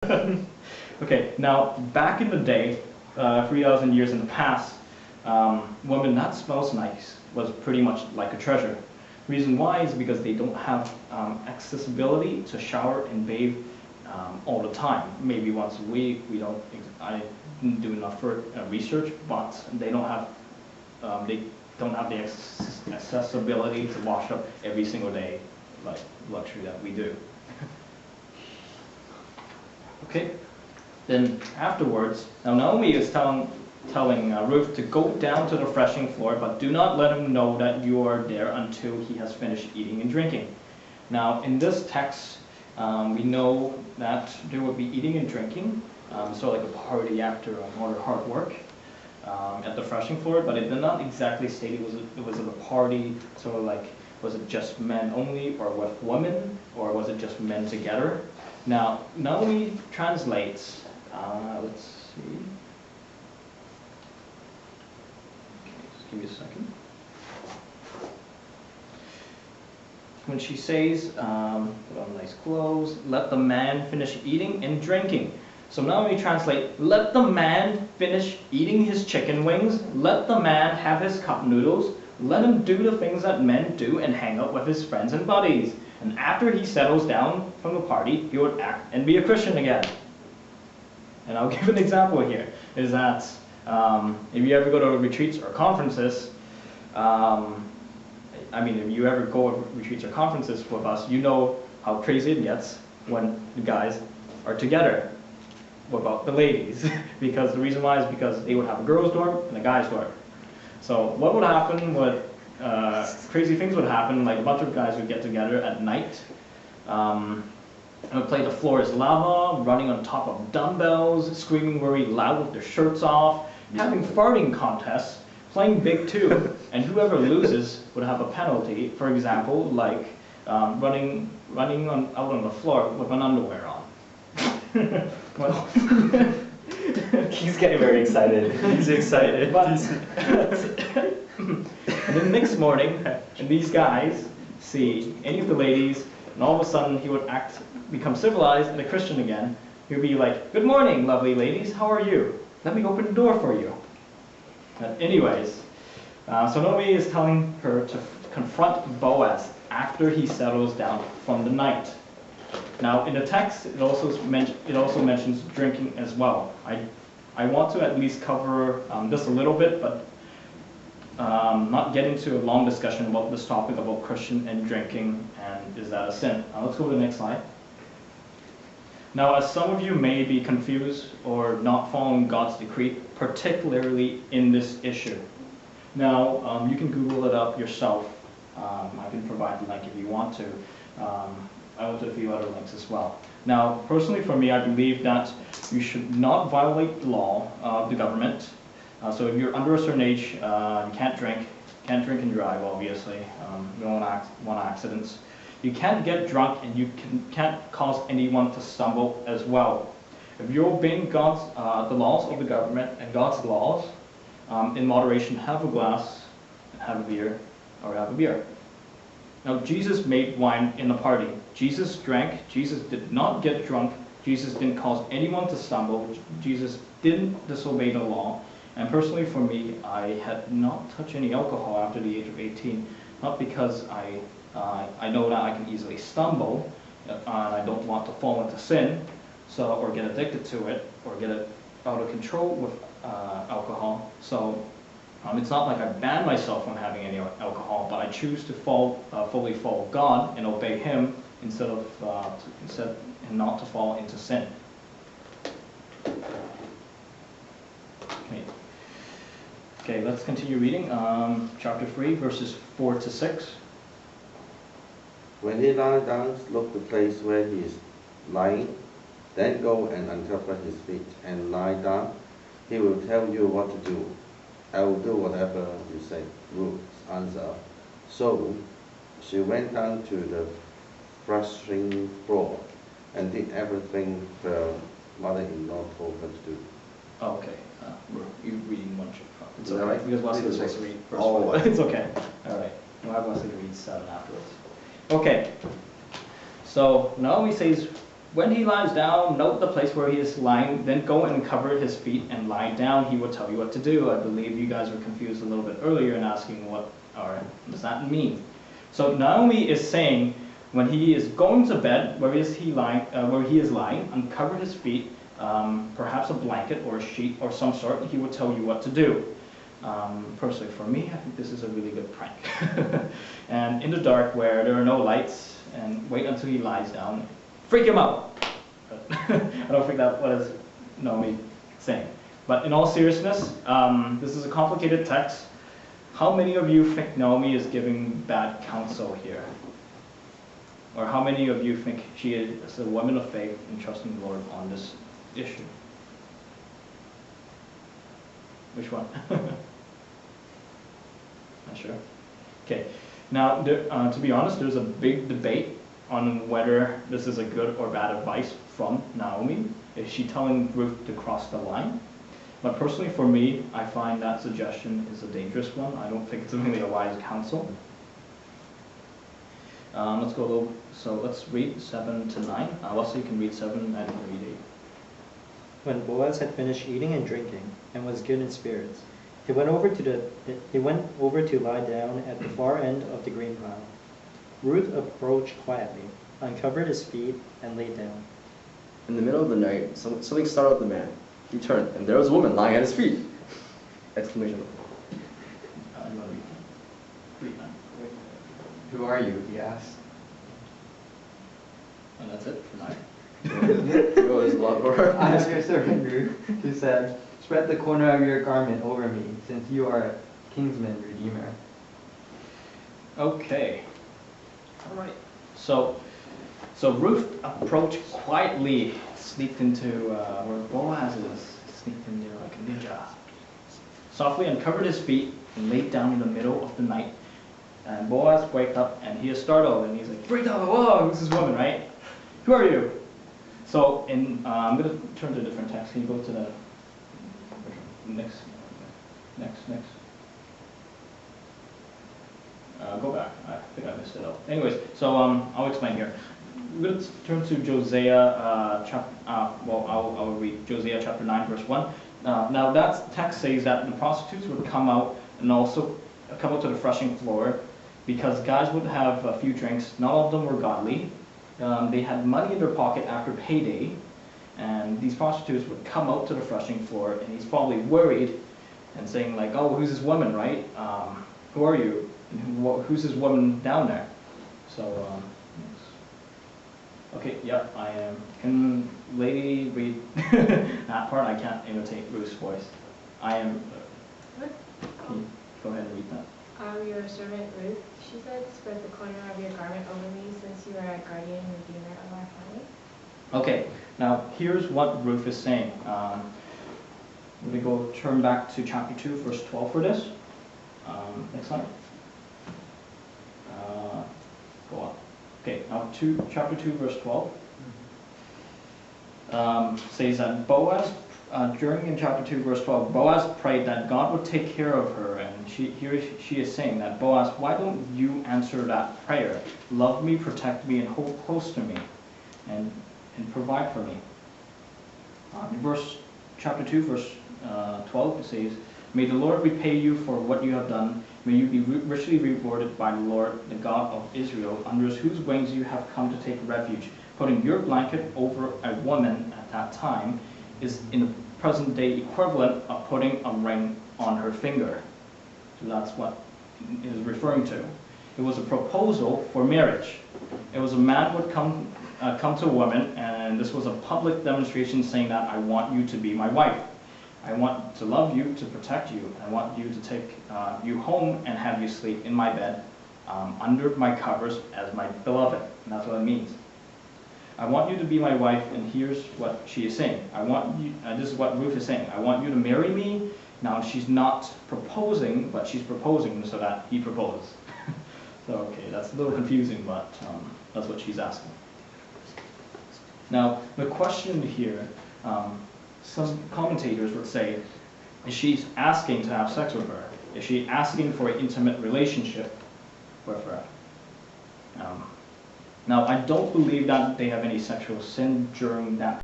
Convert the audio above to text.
Okay, now back in the day, 3,000 years in the past, women that smells nice was pretty much like a treasure. Reason why is because they don't have accessibility to shower and bathe all the time. Maybe once a week. I didn't do enough for research, but they don't have the accessibility to wash up every single day, like luxury that we do. Okay. Then afterwards, now Naomi is telling Ruth to go down to the threshing floor, but do not let him know that you are there until he has finished eating and drinking. Now in this text, we know that there would be eating and drinking, so like a party after more hard work at the threshing floor, but it did not exactly state it was at a party, sort of like, was it just men only, or with women, or was it just men together? Now, Naomi translates, let's see. Okay, just give me a second. When she says, put on nice clothes, let the man finish eating and drinking. So Naomi translate, let the man finish eating his chicken wings, let the man have his cup noodles, let him do the things that men do and hang out with his friends and buddies. And after he settles down from the party, he would act and be a Christian again. And I'll give an example here, is that if you ever go to retreats or conferences, if you ever go to retreats or conferences with us, you know how crazy it gets when the guys are together without the ladies. Because the reason why is because they would have a girls' dorm and a guys' dorm. So what would happen would, crazy things would happen, like a bunch of guys would get together at night, and would play The Floor is Lava, running on top of dumbbells, screaming very loud with their shirts off, having farting contests, playing Big Two, and whoever loses would have a penalty, for example, like running out on the floor with an underwear on. He's getting very excited. He's excited. And then next morning, and these guys see any of the ladies, and all of a sudden he would become civilized and a Christian again. He would be like, "Good morning, lovely ladies. How are you? Let me open the door for you." Anyways, so Naomi is telling her to confront Boaz after he settles down from the night. Now, in the text, it also mentions drinking as well. I want to at least cover this a little bit, but not get into a long discussion about this topic about Christian and drinking, and is that a sin? Let's go to the next slide. Now, as some of you may be confused or not following God's decree, particularly in this issue. Now, you can Google it up yourself. I can provide the link if you want to. I will do a few other links as well. Now, personally for me, I believe that you should not violate the law of the government. So if you're under a certain age, you can't drink and drive, obviously. You don't want accidents. You can't get drunk, and you can't cause anyone to stumble as well. If you're obeying the laws of the government and God's laws, in moderation, have a glass, have a beer, or have a beer. Now, Jesus made wine in a party. Jesus drank. Jesus did not get drunk. Jesus didn't cause anyone to stumble. Jesus didn't disobey the law. And personally for me, I had not touched any alcohol after the age of 18, not because I know that I can easily stumble, and I don't want to fall into sin, or get addicted to it, or get it out of control with alcohol. So it's not like I ban myself from having any alcohol, but I choose to fully follow God and obey Him instead and not to fall into sin. Okay, let's continue reading. Chapter 3, verses 4 to 6. When he lies down, look the place where he is lying, then go and uncover his feet and lie down. He will tell you what to do. I will do whatever you say, Ruth answered. So she went down to the threshing floor and did everything her mother-in-law told her to do. Oh, okay. You're reading one chapter. It's Is that okay, right? because Wesley was supposed to read verse 1. It's okay. All right. We'll have Wesley read 7 afterwards. Okay. So Naomi says when he lies down, note the place where he is lying, then go and cover his feet and lie down. He will tell you what to do. I believe you guys were confused a little bit earlier in asking what does that mean. So Naomi is saying when he is going to bed, where is he lying? Where he is lying, uncover his feet, perhaps a blanket or a sheet or some sort. He will tell you what to do. Personally, for me, I think this is a really good prank. And in the dark, where there are no lights, and wait until he lies down. Freak him out. I don't think that's what is Naomi saying. But in all seriousness, this is a complicated text. How many of you think Naomi is giving bad counsel here? Or how many of you think she is a woman of faith and trusting the Lord on this issue? Which one? Not sure. Okay. Now, to be honest, there's a big debate on whether this is a good or bad advice from Naomi. Is she telling Ruth to cross the line? But personally, for me, I find that suggestion is a dangerous one. I don't think it's really a wise counsel. Let's go a little. So let's read 7 to 9. Wesley, you can read 7 and read 8. When Boaz had finished eating and drinking, and was good in spirits, he went over to lie down at the far end of the green pile. Ruth approached quietly, uncovered his feet, and lay down. In the middle of the night, something startled the man. He turned, and there was a woman lying at his feet! Exclamation. You want to read that? Who are you? He asked. And that's it for 9. Oh, there's a lot more. I am your servant Ruth, who said, "Spread the corner of your garment over me, since you are a kinsman redeemer." Okay. All right. So Ruth approached quietly, sneaked into where Boaz is, sneaked in there like a ninja. Softly uncovered his feet and laid down in the middle of the night. And Boaz waked up and he is startled and he's like, "Freaked out! Whoa, who's this woman, right? Who are you?" So I'm going to turn to a different text. Can you go to the next? Go back. I think I messed it up. Anyways, so I'll explain here. Let's turn to Josiah I'll read Josiah chapter 9, verse 1. Now that text says that the prostitutes would come out and also come out to the threshing floor because guys would have a few drinks. Not all of them were godly. They had money in their pocket after payday, and these prostitutes would come out to the threshing floor, and he's probably worried and saying like, "Oh, who's this woman, right? Who are you? And who's this woman down there?" So, okay, yep, I am. Can lady read that part? I can't imitate Ruth's voice. I am. What? Can you go ahead and read that? Your servant Ruth, she said, "Spread the corner of your garment over me, since you are a guardian and redeemer of our family." Okay, now here's what Ruth is saying. We're going to turn back to chapter 2, verse 12 for this. Next slide. Go on. Okay, now chapter 2, verse 12. Says that Boaz, in chapter 2, verse 12, Boaz prayed that God would take care of her. And here she is saying that, "Boaz, why don't you answer that prayer? Love me, protect me, and hold close to me, and provide for me." Chapter 2, verse 12, it says, "May the Lord repay you for what you have done. May you be richly rewarded by the Lord, the God of Israel, under whose wings you have come to take refuge. Putting your blanket over a woman at that time is in the present day equivalent of putting a ring on her finger." So that's what it is referring to. It was a proposal for marriage. It was a man would come to a woman, and this was a public demonstration saying that, "I want you to be my wife. I want to love you, to protect you. I want you to take you home and have you sleep in my bed under my covers as my beloved." And that's what it means. "I want you to be my wife," and here's what she is saying. "I want you." This is what Ruth is saying. "I want you to marry me." Now she's not proposing, but she's proposing so that he proposes. So okay, that's a little confusing, but that's what she's asking. Now the question here. Some commentators would say, is she asking to have sex with her? Is she asking for an intimate relationship with her? Now, I don't believe that they have any sexual sin during that